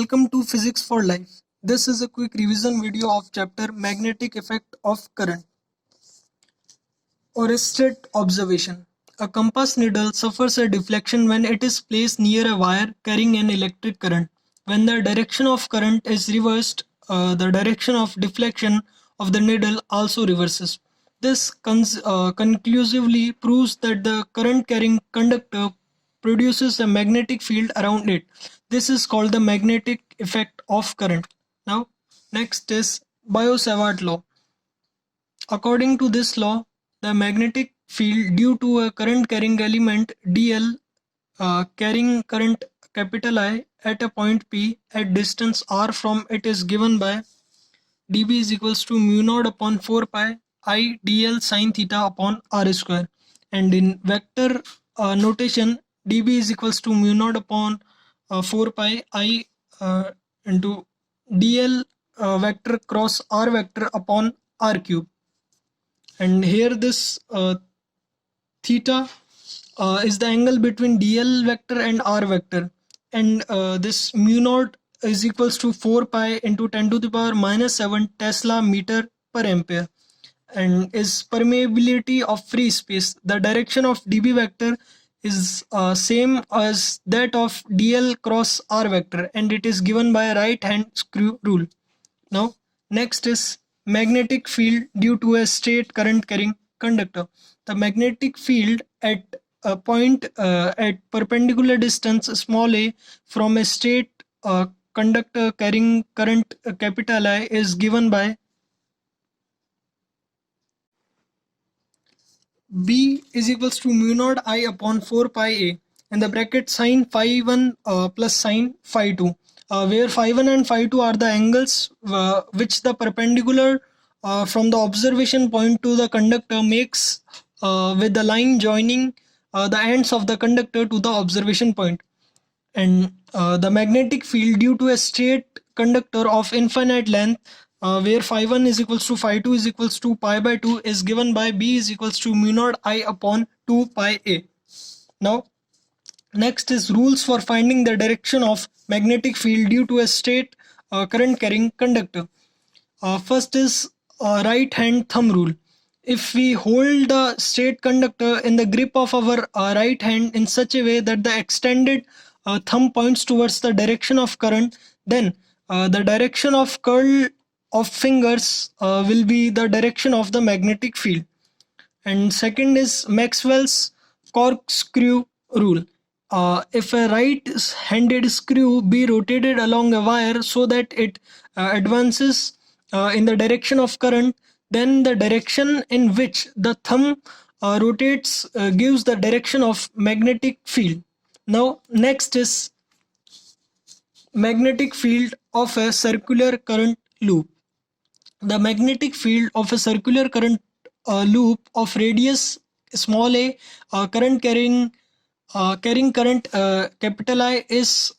Welcome to Physics for Life. This is a quick revision video of chapter Magnetic Effect of Current. Oersted observation. A compass needle suffers a deflection when it is placed near a wire carrying an electric current. When the direction of current is reversed, the direction of deflection of the needle also reverses. This conclusively proves that the current carrying conductor produces a magnetic field around it. This is called the magnetic effect of current. Now, next is Biot-Savart law. According to this law, the magnetic field due to a current carrying element dl carrying current capital I at a point P at distance r from it is given by dB is equals to mu naught upon 4 pi I dl sine theta upon r square, and in vector notation dB is equals to mu naught upon 4 pi I into dl vector cross r vector upon r cube. And here this theta is the angle between dl vector and r vector, and this mu naught is equals to 4 pi into 10 to the power minus 7 Tesla meter per ampere, and is permeability of free space. The direction of dB vector is same as that of dl cross r vector, and it is given by right hand screw rule. Now next is magnetic field due to a straight current carrying conductor. The magnetic field at a point at perpendicular distance small a from a straight conductor carrying current capital I is given by B is equals to mu naught I upon 4 pi a, and the bracket sine phi 1 plus sine phi 2, where phi 1 and phi 2 are the angles which the perpendicular from the observation point to the conductor makes with the line joining the ends of the conductor to the observation point. And the magnetic field due to a straight conductor of infinite length, where phi 1 is equals to phi 2 is equals to pi by 2, is given by B is equals to mu naught I upon 2 pi a. Now next is rules for finding the direction of magnetic field due to a straight current carrying conductor. First is right hand thumb rule. If we hold the straight conductor in the grip of our right hand in such a way that the extended thumb points towards the direction of current, then the direction of curl of fingers will be the direction of the magnetic field. And second is Maxwell's corkscrew rule. If a right-handed screw be rotated along a wire so that it advances in the direction of current, then the direction in which the thumb rotates gives the direction of magnetic field. Now next is magnetic field of a circular current loop. The magnetic field of a circular current loop of radius small a, current carrying current capital I is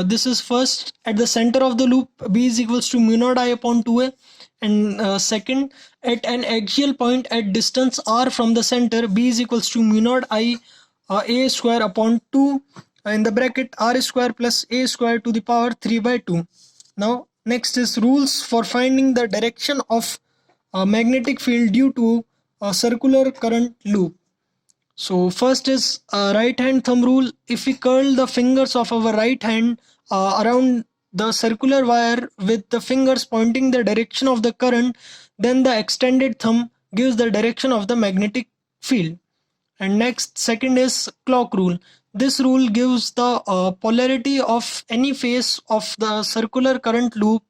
this is first at the center of the loop, B is equals to mu naught I upon 2a, and second at an axial point at distance r from the center, B is equals to mu naught I a square upon 2 in the bracket r square plus a square to the power 3 by 2. Now next is rules for finding the direction of a magnetic field due to a circular current loop. So first is right hand thumb rule. If we curl the fingers of our right hand around the circular wire with the fingers pointing the direction of the current, then the extended thumb gives the direction of the magnetic field. And next, second is clock rule. This rule gives the polarity of any phase of the circular current loop.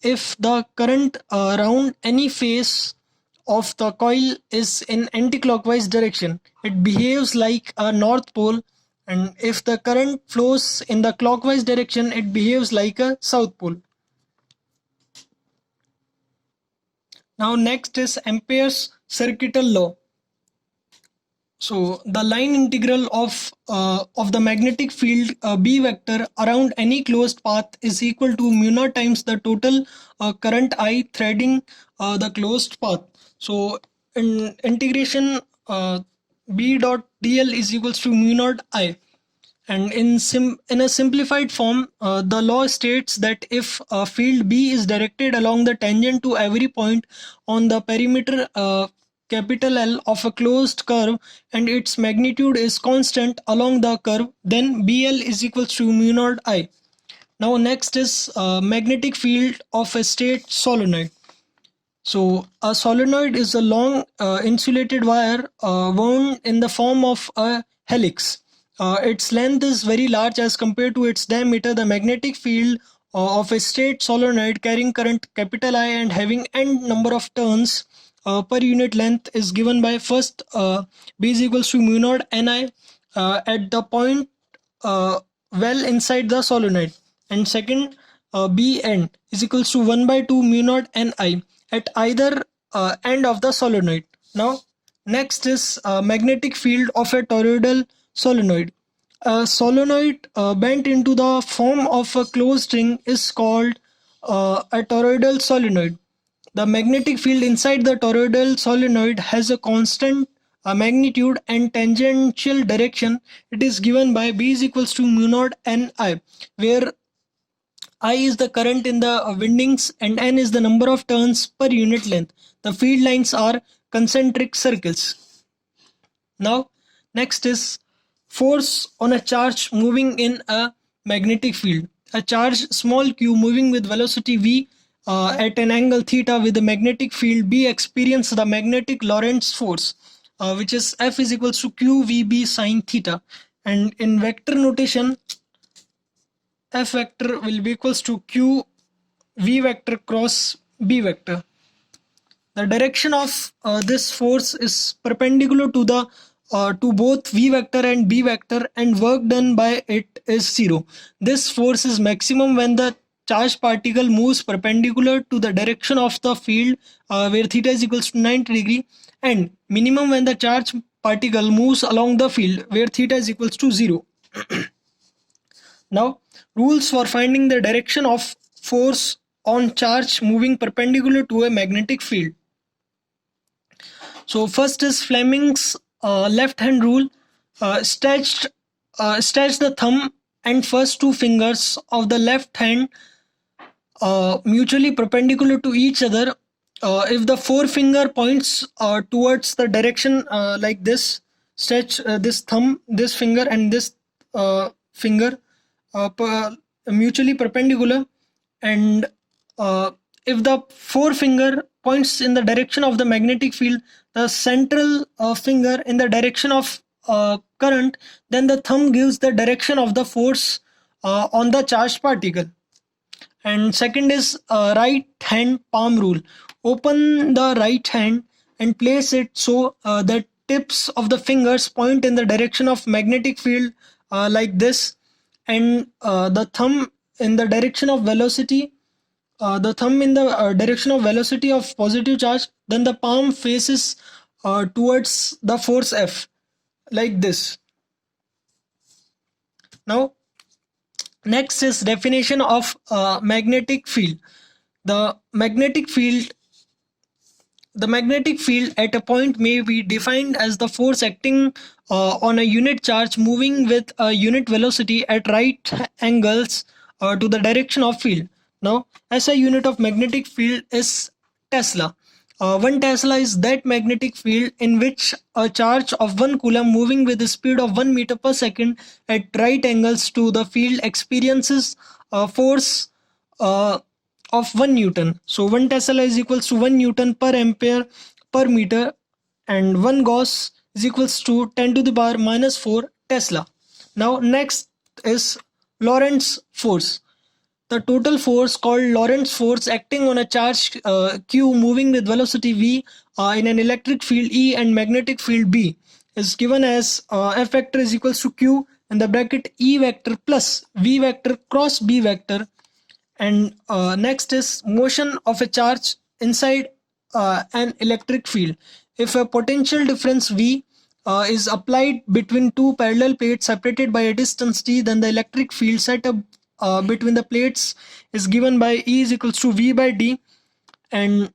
If the current around any phase of the coil is in anti-clockwise direction, it behaves like a north pole, and if the current flows in the clockwise direction, it behaves like a south pole. Now next is Ampere's circuital law. So the line integral of the magnetic field B vector around any closed path is equal to mu naught times the total current I threading the closed path. So in integration B dot dl is equals to mu naught I, And in a simplified form, the law states that if a field B is directed along the tangent to every point on the perimeter capital L of a closed curve and its magnitude is constant along the curve, then BL is equals to mu naught I. Now next is magnetic field of a state solenoid. So a solenoid is a long insulated wire wound in the form of a helix. Its length is very large as compared to its diameter. The magnetic field of a straight solenoid carrying current capital I and having n number of turns per unit length is given by first B is equals to mu naught Ni at the point well inside the solenoid, and second Bn is equals to 1 by 2 mu naught Ni at either end of the solenoid. Now next is magnetic field of a toroidal solenoid. A solenoid bent into the form of a closed ring is called a toroidal solenoid. The magnetic field inside the toroidal solenoid has a constant magnitude and tangential direction. It is given by B is equals to mu naught Ni, where I is the current in the windings and N is the number of turns per unit length. The field lines are concentric circles. Now, next is force on a charge moving in a magnetic field. A charge small q moving with velocity v at an angle theta with a magnetic field B experience the magnetic Lorentz force, which is F is equals to q vb sine theta. And in vector notation, F vector will be equals to q v vector cross b vector. The direction of this force is perpendicular to the to both v vector and b vector, and work done by it is zero. This force is maximum when the charged particle moves perpendicular to the direction of the field where theta is equals to 90 degree, and minimum when the charged particle moves along the field where theta is equals to 0. Now, rules for finding the direction of force on charge moving perpendicular to a magnetic field. So first is Fleming's left hand rule. Stretch the thumb and first two fingers of the left hand mutually perpendicular to each other. If the forefinger points towards the direction like this, stretch this thumb, this finger and this finger mutually perpendicular, and if the forefinger points in the direction of the magnetic field, the central finger in the direction of current, then the thumb gives the direction of the force on the charged particle. And second is right hand palm rule. Open the right hand and place it so the tips of the fingers point in the direction of magnetic field like this, and the thumb in the direction of velocity, direction of velocity of positive charge. Then the palm faces towards the force F like this. Now next is definition of magnetic field. The magnetic field at a point may be defined as the force acting on a unit charge moving with a unit velocity at right angles to the direction of field. Now, SI unit of magnetic field is Tesla. 1 Tesla is that magnetic field in which a charge of 1 coulomb moving with a speed of 1 meter per second at right angles to the field experiences a force of 1 Newton. So 1 Tesla is equals to 1 Newton per ampere per meter, and 1 Gauss is equals to 10 to the power minus 4 Tesla. Now next is Lorentz force. The total force called Lorentz force acting on a charge q moving with velocity v in an electric field E and magnetic field B is given as F vector is equals to q in the bracket E vector plus v vector cross b vector. And next is motion of a charge inside an electric field. If a potential difference V is applied between two parallel plates separated by a distance d, then the electric field set up between the plates is given by E is equals to V by D. And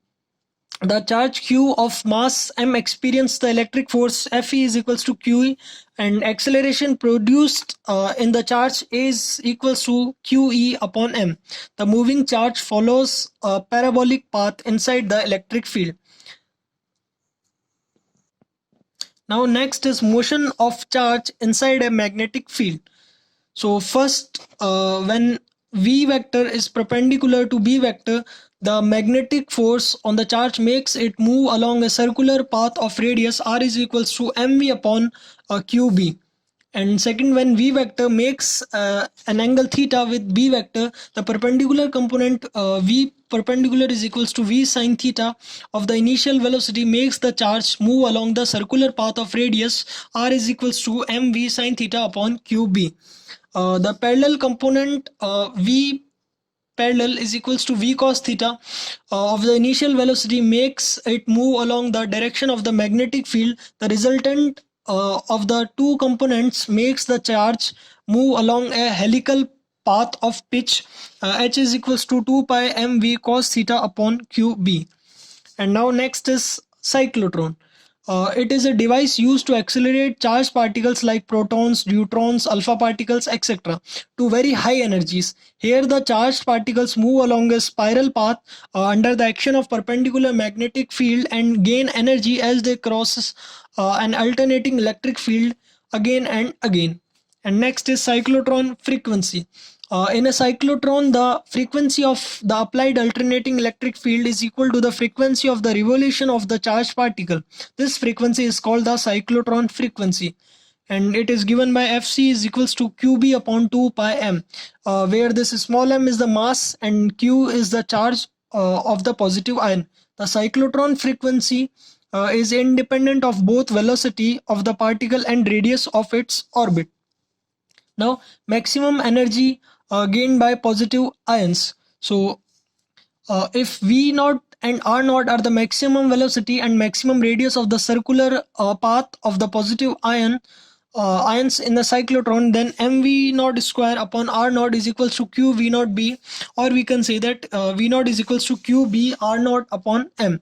the charge q of mass m experience the electric force Fe is equals to qe, and acceleration produced in the charge is equals to qe upon m. The moving charge follows a parabolic path inside the electric field. Now next is motion of charge inside a magnetic field. So first, when v vector is perpendicular to b vector, the magnetic force on the charge makes it move along a circular path of radius r is equals to mv upon qb. And second, when v vector makes an angle theta with b vector, the perpendicular component v perpendicular is equals to v sine theta of the initial velocity makes the charge move along the circular path of radius r is equals to mv sine theta upon qb. The parallel component v parallel is equals to v cos theta of the initial velocity makes it move along the direction of the magnetic field. The resultant of the two components makes the charge move along a helical path of pitch h is equals to 2 pi mv cos theta upon qb. And now next is cyclotron. It is a device used to accelerate charged particles like protons, neutrons, alpha particles, etc. to very high energies. Here the charged particles move along a spiral path under the action of perpendicular magnetic field and gain energy as they cross an alternating electric field again and again. And next is cyclotron frequency. In a cyclotron, the frequency of the applied alternating electric field is equal to the frequency of the revolution of the charged particle. This frequency is called the cyclotron frequency, and it is given by Fc is equals to Qb upon 2 pi m, where this small m is the mass and Q is the charge of the positive ion. The cyclotron frequency is independent of both velocity of the particle and radius of its orbit. Now maximum energy gained by positive ions. So if v naught and r naught are the maximum velocity and maximum radius of the circular path of the positive ions in the cyclotron, then mv naught square upon r naught is equals to q v naught b, or we can say that v naught is equals to q b r naught upon m.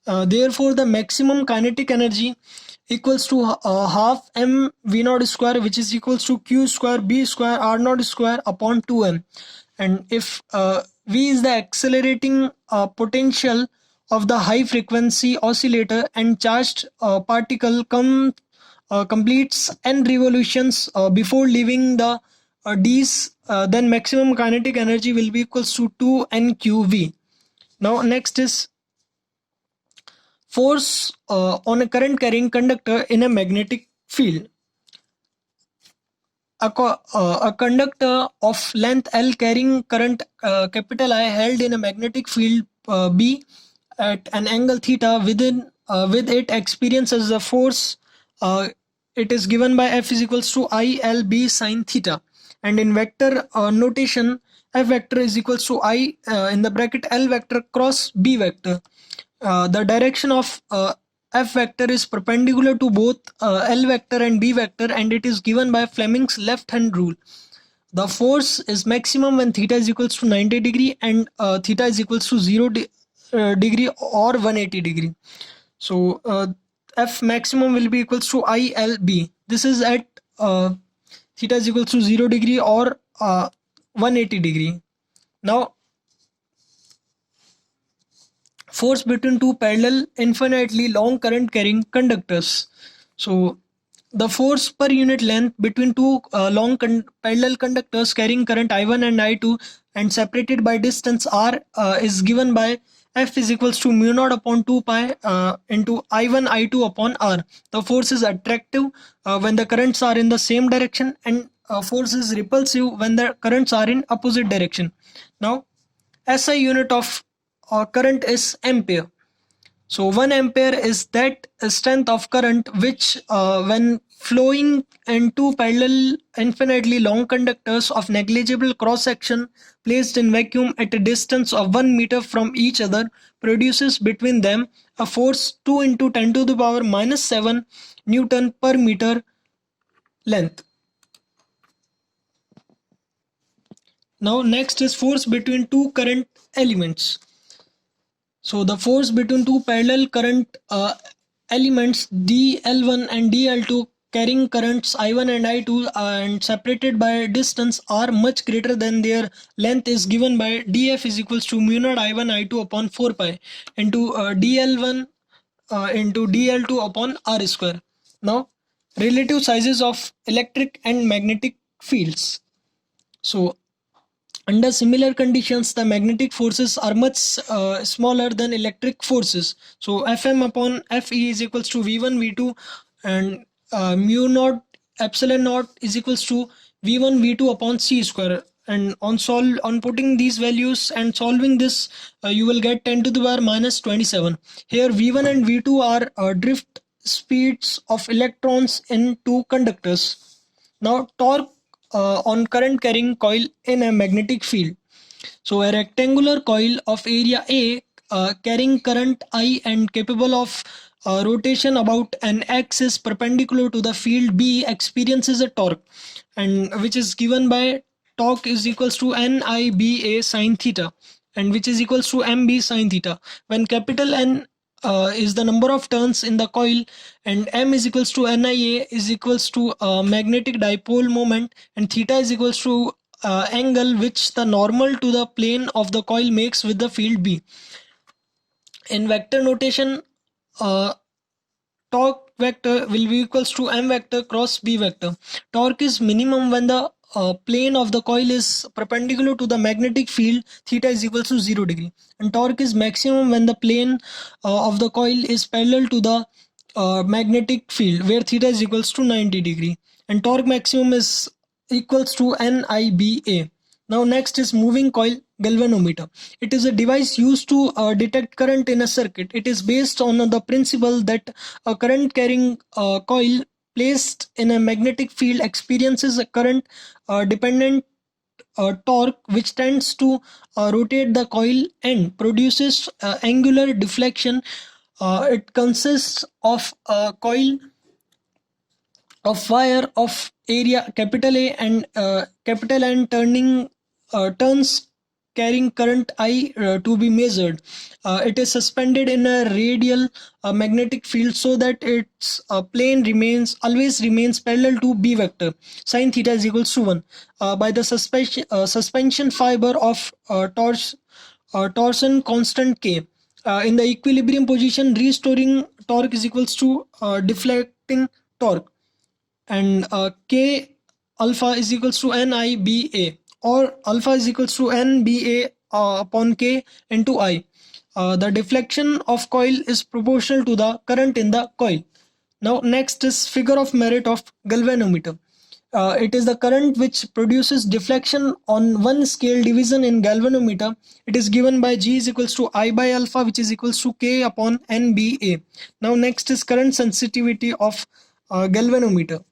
Therefore the maximum kinetic energy equals to half m v naught square, which is equals to q square b square r naught square upon 2m. And if v is the accelerating potential of the high frequency oscillator and charged particle completes n revolutions before leaving the d's, then maximum kinetic energy will be equals to 2nqv. Now next is force on a current carrying conductor in a magnetic field. A conductor of length L carrying current capital I held in a magnetic field B at an angle theta with it experiences a force. It is given by F is equals to I L B sine theta, and in vector notation F vector is equals to I in the bracket L vector cross B vector. The direction of F vector is perpendicular to both L vector and B vector, and it is given by Fleming's left hand rule. The force is maximum when theta is equals to 90 degree and theta is equals to 0 degree or 180 degree. So F maximum will be equals to ILB. This is at theta is equals to 0 degree or 180 degree. Now force between two parallel infinitely long current carrying conductors. So the force per unit length between two parallel conductors carrying current I1 and I2 and separated by distance r is given by F is equals to mu naught upon 2 pi into I1 I2 upon r. The force is attractive when the currents are in the same direction, and force is repulsive when the currents are in opposite direction. Now SI unit of current is ampere. So 1 ampere is that strength of current which when flowing in two parallel infinitely long conductors of negligible cross section placed in vacuum at a distance of 1 meter from each other produces between them a force 2 into 10 to the power minus 7 Newton per meter length. Now next is force between two current elements. So the force between two parallel current elements dl1 and dl2 carrying currents I1 and I2 and separated by distance are much greater than their length is given by df is equals to mu naught I1 I2 upon 4 pi into dl1 into dl2 upon r square. Now relative sizes of electric and magnetic fields. So under similar conditions, the magnetic forces are much smaller than electric forces. So Fm upon Fe is equals to V1, V2 and mu naught epsilon naught is equals to V1, V2 upon C square. And on putting these values and solving this, you will get 10 to the power minus 27. Here V1 and V2 are drift speeds of electrons in two conductors. Now torque on current carrying coil in a magnetic field. So a rectangular coil of area A carrying current I and capable of rotation about an axis perpendicular to the field B experiences a torque, and which is given by torque is equals to NIBA sine theta, and which is equals to MB sine theta. When capital N is the number of turns in the coil and M is equals to NIA is equals to magnetic dipole moment, and theta is equals to angle which the normal to the plane of the coil makes with the field B. In vector notation, uh, torque vector will be equals to m vector cross b vector. Torque is minimum when the plane of the coil is perpendicular to the magnetic field theta is equals to 0 degree, and torque is maximum when the plane of the coil is parallel to the magnetic field where theta is equals to 90 degree, and torque maximum is equals to NIBA. Now next is moving coil galvanometer. It is a device used to detect current in a circuit. It is based on the principle that a current carrying coil placed in a magnetic field experiences a current dependent torque which tends to rotate the coil and produces angular deflection. It consists of a coil of wire of area capital A and capital N turning turns carrying current I to be measured. It is suspended in a radial magnetic field so that its plane always remains parallel to B vector. Sin theta is equals to 1 by the suspension fiber of torsion constant K. In the equilibrium position, restoring torque is equals to deflecting torque, and K alpha is equals to NIBA, or alpha is equals to NBA upon K into I. The deflection of coil is proportional to the current in the coil. Now next is figure of merit of galvanometer. It is the current which produces deflection on one scale division in galvanometer. It is given by G is equals to I by alpha, which is equals to K upon NBA. Now next is current sensitivity of galvanometer.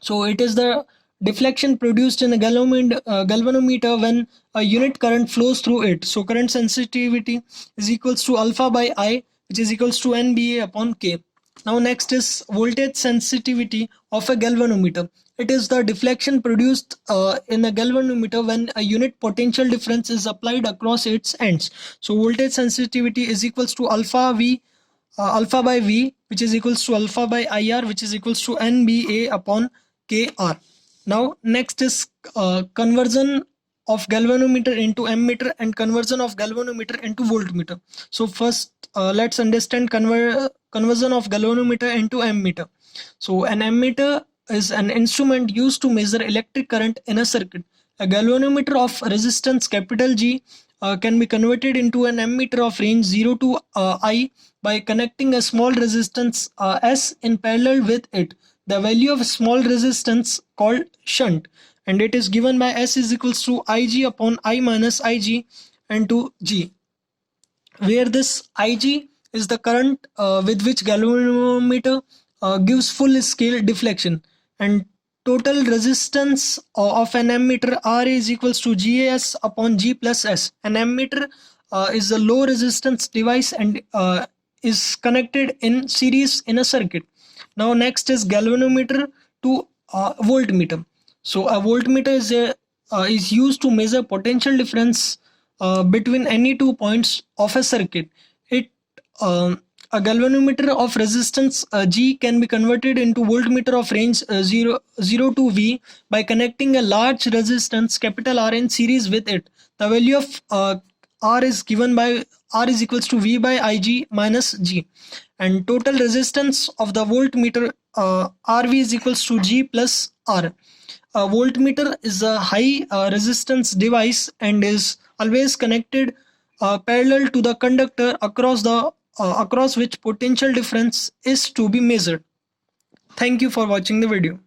So it is the deflection produced in a galvanometer when a unit current flows through it. So current sensitivity is equals to alpha by I, which is equals to NBA upon K. Now next is voltage sensitivity of a galvanometer. It is the deflection produced in a galvanometer when a unit potential difference is applied across its ends. So voltage sensitivity is equals to alpha by V, which is equals to alpha by IR, which is equals to NBA upon KR. Now next is conversion of galvanometer into ammeter and conversion of galvanometer into voltmeter. So first let's understand conversion of galvanometer into ammeter. So an ammeter is an instrument used to measure electric current in a circuit. A galvanometer of resistance capital G can be converted into an ammeter of range 0 to I by connecting a small resistance S in parallel with it. The value of small resistance called shunt, and it is given by S is equals to Ig upon I minus Ig into G, where this Ig is the current with which galvanometer gives full scale deflection, and total resistance of an ammeter R is equals to GAS upon G plus S. An ammeter is a low resistance device and is connected in series in a circuit. Now next is galvanometer to voltmeter. So a voltmeter is used to measure potential difference between any 2 points of a circuit. a galvanometer of resistance G can be converted into voltmeter of range 0 to V by connecting a large resistance capital R in series with it. The value of R is given by R is equals to V by Ig minus G, and total resistance of the voltmeter RV is equals to G plus R. A voltmeter is a high resistance device and is always connected parallel to the conductor across which potential difference is to be measured. Thank you for watching the video.